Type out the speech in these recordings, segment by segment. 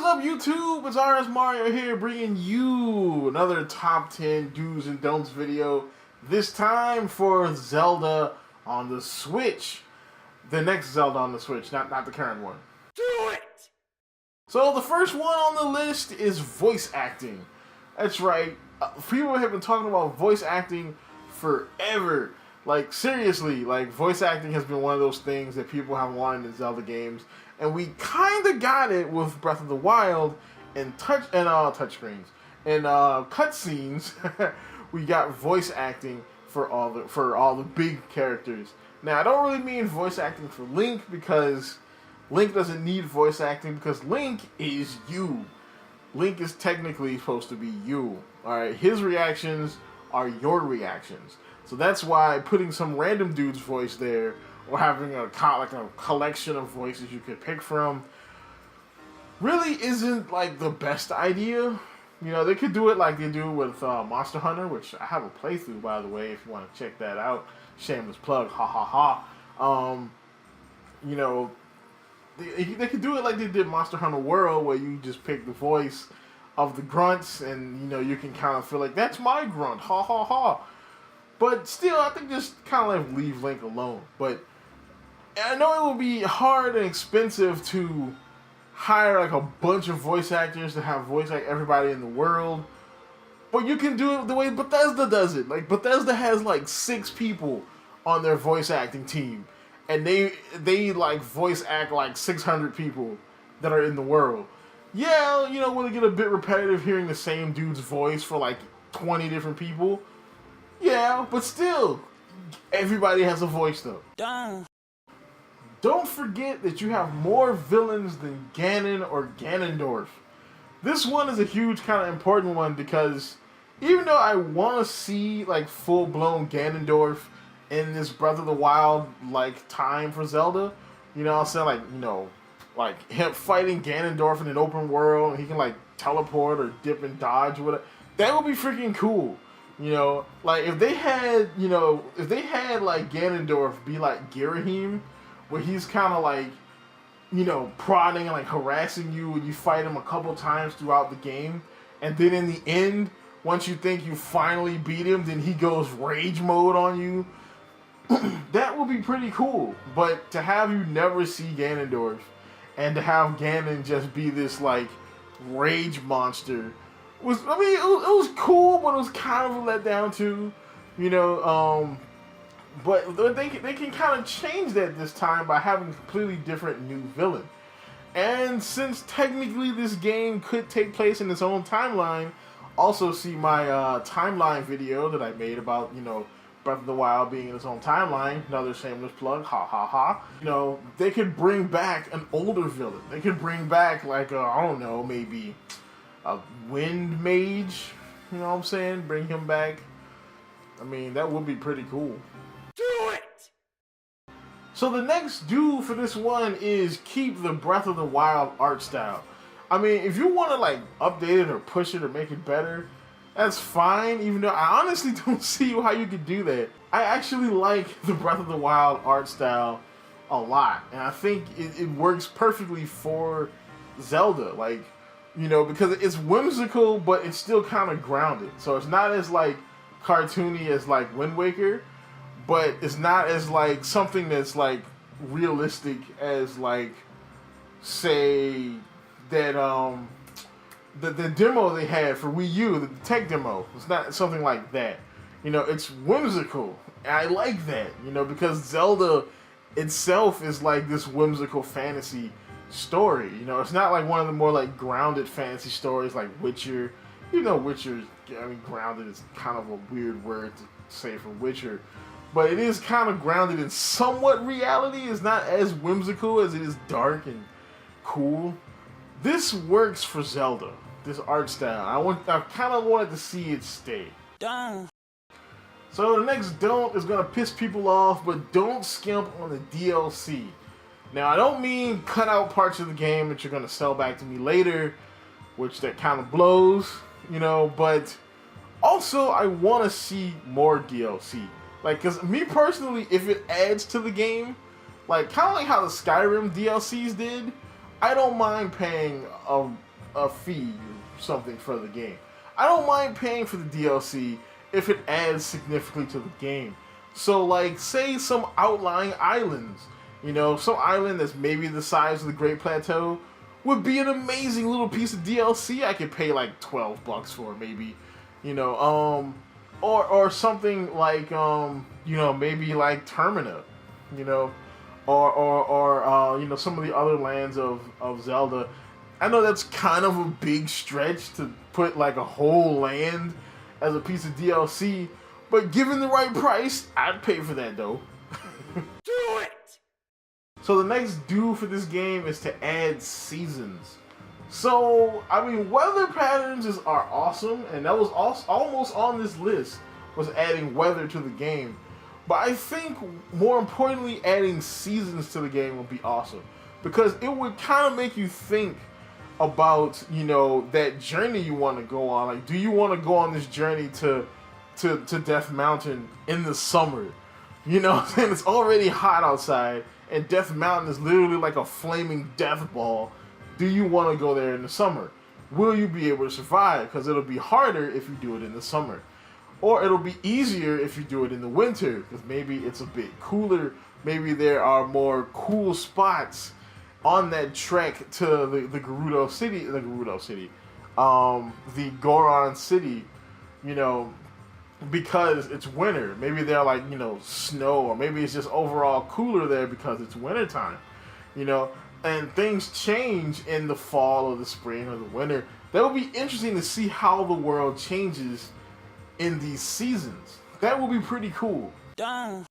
is up, YouTube? It's RS Mario here, bringing you another top 10 do's and don'ts video. This time for Zelda on the Switch. The next Zelda on the Switch, not the current one. Do it! So the first one on the list is voice acting. That's right. People have been talking about voice acting forever. Like, seriously, like, voice acting has been one of those things that people have wanted in Zelda games. And we kind of got it with Breath of the Wild and touchscreens and cutscenes. We got voice acting for all the big characters. Now, I don't really mean voice acting for Link, because Link doesn't need voice acting, because Link is you. Link is technically supposed to be you. All right, his reactions are your reactions. So that's why putting some random dude's voice there, or having a collection of voices you could pick from, really isn't like the best idea. You know, they could do it like they do with Monster Hunter, which I have a playthrough, by the way, if you want to check that out. Shameless plug, ha ha ha. You know, they could do it like they did Monster Hunter World, where you just pick the voice of the grunts, and you know, you can kind of feel like, that's my grunt, ha ha ha. But still, I think just kind of leave Link alone. But I know it will be hard and expensive to hire like a bunch of voice actors to have voice like everybody in the world. But you can do it the way Bethesda does it. Like, Bethesda has like 6 people on their voice acting team, and they like voice act like 600 people that are in the world. Yeah, you know, will it get a bit repetitive hearing the same dude's voice for like 20 different people? Yeah, but still, everybody has a voice though. Duh. Don't forget that you have more villains than Ganon or Ganondorf. This one is a huge kind of important one, because even though I want to see like full-blown Ganondorf in this Breath of the Wild like time for Zelda, you know what I'm saying, like, you know, like him fighting Ganondorf in an open world, and he can like teleport or dip and dodge or whatever, that would be freaking cool. You know, like if they had like Ganondorf be like Girahim, where he's kind of like, you know, prodding and like harassing you, and you fight him a couple times throughout the game, and then in the end, once you think you finally beat him, then he goes rage mode on you. That would be pretty cool. But to have you never see Ganondorf, and to have Ganon just be this like rage monster, it was cool, but it was kind of a letdown too, you know. But they can kind of change that this time by having a completely different new villain. And since technically this game could take place in its own timeline, also see my timeline video that I made about, you know, Breath of the Wild being in its own timeline. Another shameless plug, ha ha ha. You know, they could bring back an older villain. They could bring back like I don't know, maybe a wind mage, you know what I'm saying? Bring him back. I mean, that would be pretty cool. Do it! So the next do for this one is keep the Breath of the Wild art style. I mean, if you want to like update it or push it or make it better, that's fine, even though I honestly don't see how you could do that. I actually like the Breath of the Wild art style a lot, and I think it works perfectly for Zelda. Like, you know, because it's whimsical, but it's still kind of grounded. So it's not as like cartoony as like Wind Waker, but it's not as like something that's like realistic as like, say, that the demo they had for Wii U, the tech demo. It's not something like that. You know, it's whimsical. I like that, you know, because Zelda itself is like this whimsical fantasy story. You know, it's not like one of the more like grounded fantasy stories like Witcher. You know, Witcher, I mean, grounded is kind of a weird word to say for Witcher, but it is kind of grounded in somewhat reality. It's not as whimsical as it is dark and cool. This works for Zelda, this art style. I kind of wanted to see it stay. Duh. So the next don't is going to piss people off, but don't skimp on the DLC. Now, I don't mean cut out parts of the game that you're going to sell back to me later, which that kind of blows, you know, but also I want to see more DLC. Like, because me personally, if it adds to the game, like kind of like how the Skyrim DLCs did, I don't mind paying a a fee or something for the game. I don't mind paying for the DLC if it adds significantly to the game. So, like, say some outlying islands, you know, some island that's maybe the size of the Great Plateau would be an amazing little piece of DLC I could pay like $12 for, maybe, you know, or something like, you know, maybe like Termina, you know, or you know, some of the other lands of Zelda. I know that's kind of a big stretch to put like a whole land as a piece of DLC, but given the right price, I'd pay for that though. Do it! So the next due for this game is to add seasons. So, I mean, weather patterns are awesome, and that was almost on this list, was adding weather to the game. But I think, more importantly, adding seasons to the game would be awesome. Because it would kind of make you think about, you know, that journey you want to go on. Like, do you want to go on this journey to Death Mountain in the summer? You know, and it's already hot outside, and Death Mountain is literally like a flaming death ball. Do you want to go there in the summer? Will you be able to survive? Because it'll be harder if you do it in the summer. Or it'll be easier if you do it in the winter, because maybe it's a bit cooler. Maybe there are more cool spots on that trek to the Gerudo City, the Goron City, you know, because it's winter. Maybe they're like, you know, snow, or maybe it's just overall cooler there because it's wintertime, you know, and things change in the fall or the spring or the winter. That would be interesting to see how the world changes in these seasons. That would be pretty cool. Don't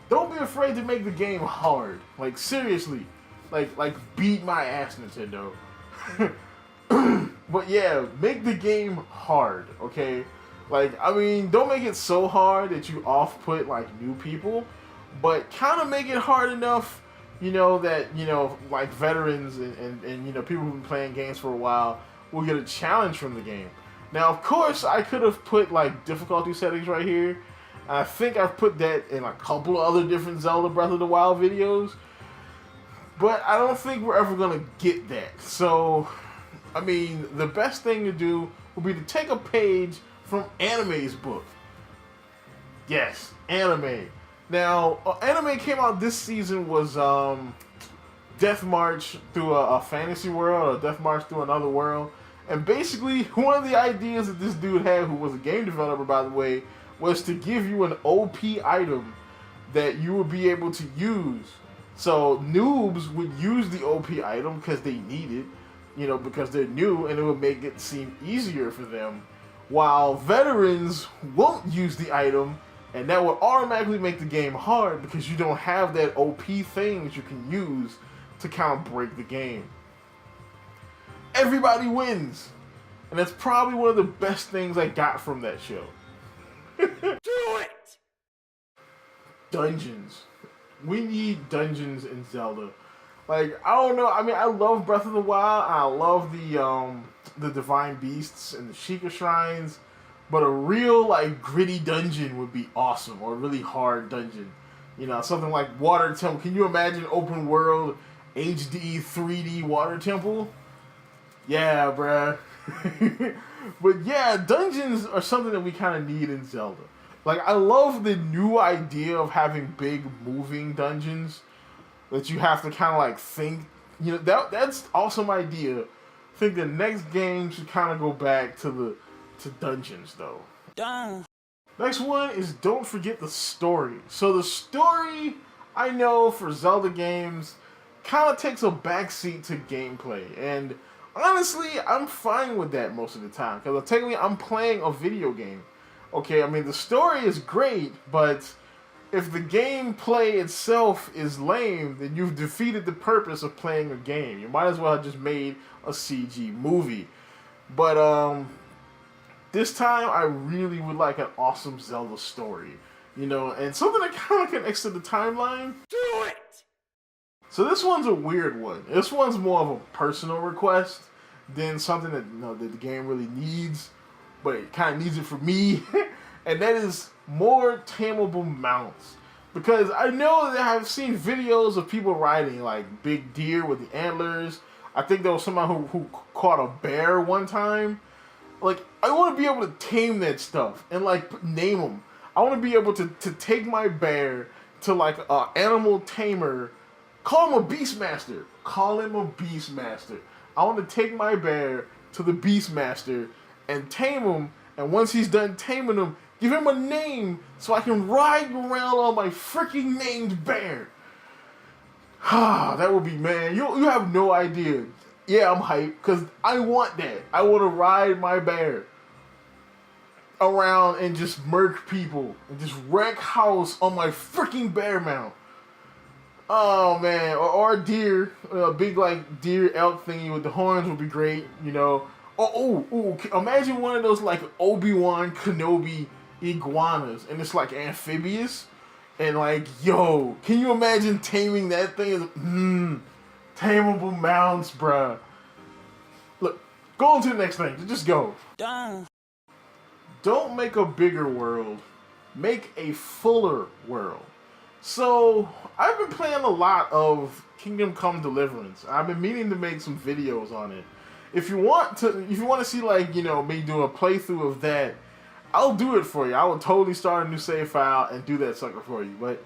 Don't be afraid to make the game hard. Like, seriously. Like beat my ass, Nintendo. But yeah, make the game hard, okay? Like, I mean, don't make it so hard that you off-put, like, new people, but kind of make it hard enough, you know, that, you know, like, veterans and you know, people who've been playing games for a while will get a challenge from the game. Now, of course, I could have put, like, difficulty settings right here. I think I've put that in a couple of other different Zelda Breath of the Wild videos, but I don't think we're ever going to get that. So, I mean, the best thing to do would be to take a page from Anime's book. Yes, Anime. Now, Anime came out this season was Death March through a fantasy world, or Death March through another world. And basically, one of the ideas that this dude had, who was a game developer, by the way, was to give you an OP item that you would be able to use. So noobs would use the OP item because they need it, you know, because they're new, and it would make it seem easier for them. While veterans won't use the item, and that would automatically make the game hard because you don't have that OP thing that you can use to kind of break the game. Everybody wins. And that's probably one of the best things I got from that show. do it! Dungeons. We need dungeons in Zelda. Like, I don't know. I mean, I love Breath of the Wild. I love the Divine Beasts and the Sheikah Shrines. But a real, like, gritty dungeon would be awesome. Or a really hard dungeon. You know, something like Water Temple. Can you imagine open world HD 3D Water Temple? Yeah, bruh. But yeah, dungeons are something that we kind of need in Zelda. Like, I love the new idea of having big moving dungeons that you have to kind of like think. You know, that's an awesome idea. I think the next game should kind of go back to dungeons though. Don't. Next one is don't forget the story. So the story, I know for Zelda games, kind of takes a backseat to gameplay, and honestly, I'm fine with that most of the time, because technically I'm playing a video game. Okay, I mean, the story is great, but if the gameplay itself is lame, then you've defeated the purpose of playing a game. You might as well have just made a CG movie. But this time, I really would like an awesome Zelda story. You know, and something that kind of connects to the timeline. Do it! So this one's a weird one. This one's more of a personal request than something that, you know, that the game really needs, but it kind of needs it for me. And that is more Tamable mounts. Because I know that I've seen videos of people riding like big deer with the antlers. I think there was somebody who caught a bear one time. Like, I want to be able to tame that stuff and, like, name them. I want to be able to take my bear to, like, an animal tamer. Call him a Beastmaster. Call him a Beastmaster. I want to take my bear to the Beastmaster and tame him. And once he's done taming him, give him a name so I can ride around on my freaking named bear. That would be, man, you have no idea. Yeah, I'm hyped because I want that. I want to ride my bear around and just murk people and just wreck house on my freaking bear mount. Oh man, or a deer, a big like deer elk thingy with the horns would be great, you know. Imagine one of those like Obi-Wan Kenobi iguanas and it's like amphibious and like, yo, can you imagine taming that thing? Tamable mounts, bruh. Look, go on to the next thing. Just go. Don't make a bigger world. Make a fuller world. So, I've been playing a lot of Kingdom Come Deliverance. I've been meaning to make some videos on it. If you want to see like, you know, me do a playthrough of that, I'll do it for you. I will totally start a new save file and do that sucker for you. But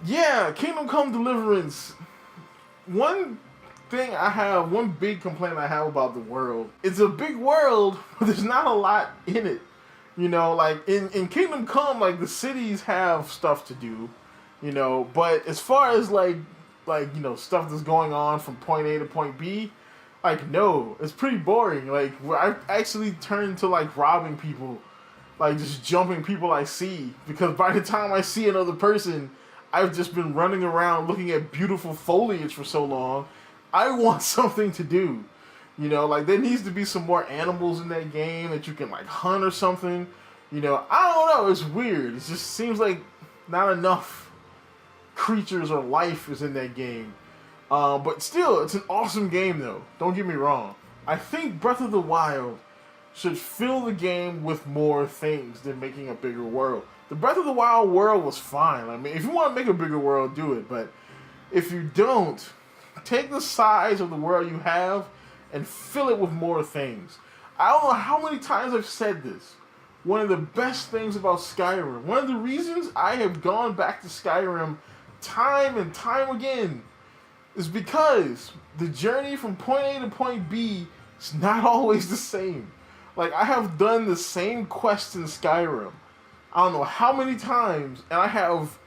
yeah, Kingdom Come Deliverance. One big complaint I have about the world. It's a big world, but there's not a lot in it. You know, like in Kingdom Come, like the cities have stuff to do, you know, but as far as like you know, stuff that's going on from point A to point B, like no, it's pretty boring. Like I actually turned to like robbing people, like just jumping people I see, because by the time I see another person, I've just been running around looking at beautiful foliage for so long. I want something to do. You know, like there needs to be some more animals in that game that you can like hunt or something. You know, I don't know. It's weird. It just seems like not enough creatures or life is in that game. But still, it's an awesome game though. Don't get me wrong. I think Breath of the Wild should fill the game with more things than making a bigger world. The Breath of the Wild world was fine. I mean, if you want to make a bigger world, do it. But if you don't, take the size of the world you have and fill it with more things. I don't know how many times I've said this. One of the best things about Skyrim, one of the reasons I have gone back to Skyrim time and time again, is because the journey from point A to point B is not always the same. Like, I have done the same quest in Skyrim I don't know how many times, and I have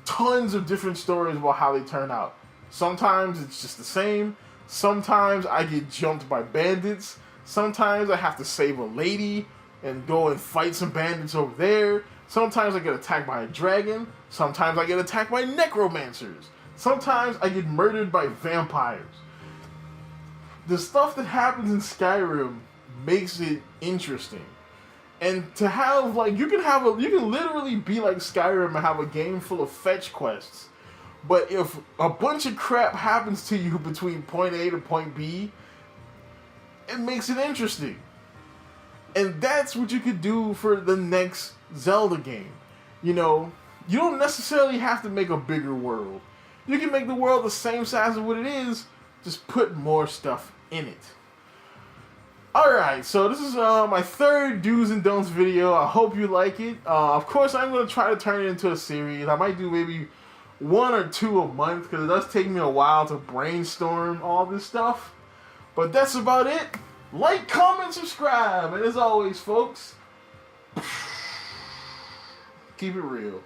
tons of different stories about how they turn out. Sometimes it's just the same. Sometimes I get jumped by bandits. Sometimes I have to save a lady and go and fight some bandits over there. Sometimes I get attacked by a dragon. Sometimes I get attacked by necromancers. Sometimes I get murdered by vampires. The stuff that happens in Skyrim makes it interesting. And to have, like, you can literally be like Skyrim and have a game full of fetch quests. But if a bunch of crap happens to you between point A to point B, it makes it interesting. And that's what you could do for the next Zelda game. You know, you don't necessarily have to make a bigger world. You can make the world the same size as what it is, just put more stuff in it. Alright, so this is my third do's and don'ts video. I hope you like it. Of course, I'm going to try to turn it into a series. I might do maybe 1 or 2 a month, because it does take me a while to brainstorm all this stuff. But that's about it. Like, comment, subscribe, and as always, folks, keep it real.